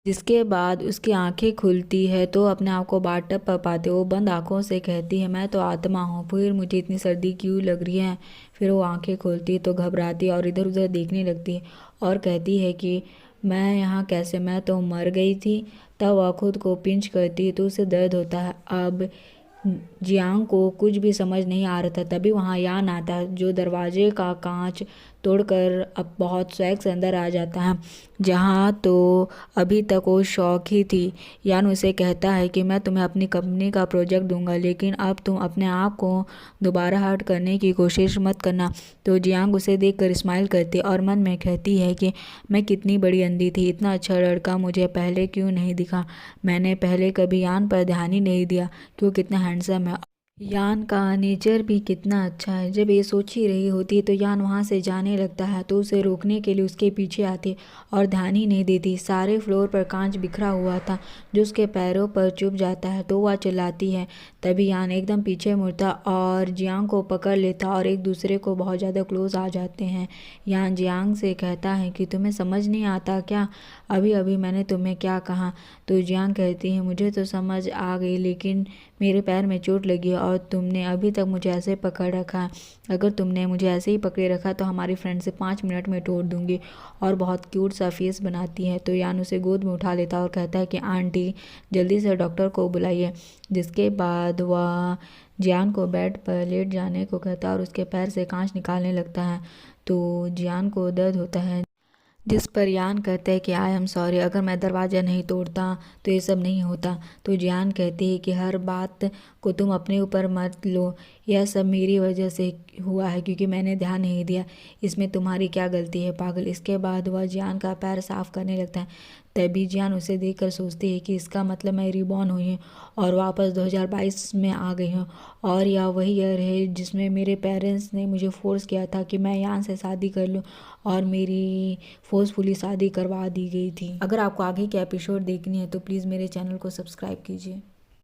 जिसके बाद उसकी आंखें खुलती है तो अपने आप को बाथटब पर पाते वो बंद आंखों से कहती है, मैं तो आत्मा हूँ, फिर मुझे इतनी सर्दी क्यों लग रही है। फिर वो आंखें खोलती है तो घबराती है और इधर उधर देखने लगती है और कहती है कि मैं यहाँ कैसे, मैं तो मर गई थी। तब वह खुद को पिंच करती है तो उसे दर्द होता है। अब जियांग को कुछ भी समझ नहीं आ रहा था, तभी वहाँ यान आता है जो दरवाजे का कांच तोड़कर अब बहुत स्वैग से अंदर आ जाता है। जहाँ तो अभी तक वो शौक ही थी। यान उसे कहता है कि मैं तुम्हें अपनी कंपनी का प्रोजेक्ट दूंगा, लेकिन अब तुम अपने आप को दोबारा हर्ट करने की कोशिश मत करना। तो जियांग उसे देखकर स्माइल करती और मन में कहती है कि मैं कितनी बड़ी अंधी थी, इतना अच्छा लड़का मुझे पहले क्यों नहीं दिखा। मैंने पहले कभी यान पर ध्यान ही नहीं दिया कि वो कितना हैंडसम है। यान का नेचर भी कितना अच्छा है। जब ये सोच ही रही होती है तो यान वहाँ से जाने लगता है तो उसे रोकने के लिए उसके पीछे आती और ध्यान ही नहीं देती। सारे फ्लोर पर कांच बिखरा हुआ था जो उसके पैरों पर चुभ जाता है तो वह चिल्लाती है। तभी यान एकदम पीछे मुड़ता और जियांग को पकड़ लेता और एक दूसरे को बहुत ज़्यादा क्लोज आ जाते हैं। यान जियांग से कहता है कि तुम्हें समझ नहीं आता क्या, अभी अभी मैंने तुम्हें क्या कहा। तो जियांग कहती है, मुझे तो समझ आ गई, लेकिन मेरे पैर में चोट लगी है और तुमने अभी तक मुझे ऐसे पकड़ रखा है। अगर तुमने मुझे ऐसे ही पकड़े रखा तो हमारी फ्रेंडशिप 5 मिनट में तोड़ दूंगी। और बहुत क्यूट सा फेस बनाती है तो यान उसे गोद में उठा लेता और कहता है कि आंटी जल्दी से डॉक्टर को बुलाइए। जिसके बाद वह जियान को बेड पर लेट जाने को कहता है और उसके पैर से कांच निकालने लगता है। तो जियान को दर्द होता है, जिस पर यान कहते हैं कि आई एम सॉरी, अगर मैं दरवाज़ा नहीं तोड़ता तो ये सब नहीं होता। तो जियान कहती है कि हर बात को तुम अपने ऊपर मत लो, यह सब मेरी वजह से हुआ है क्योंकि मैंने ध्यान नहीं दिया, इसमें तुम्हारी क्या गलती है पागल। इसके बाद वह जियान का पैर साफ करने लगता है। तभी जियान उसे देखकर सोचती है कि इसका मतलब मैं रिबॉर्न हुई हूँ और वापस 2022 में आ गई हूँ और यह वही ईयर है जिसमें मेरे पेरेंट्स ने मुझे फोर्स किया था कि मैं यान से शादी कर लूँ और मेरी फोर्सफुली शादी करवा दी गई थी। अगर आपको आगे के एपिसोड देखनी है तो प्लीज़ मेरे चैनल को सब्सक्राइब कीजिए।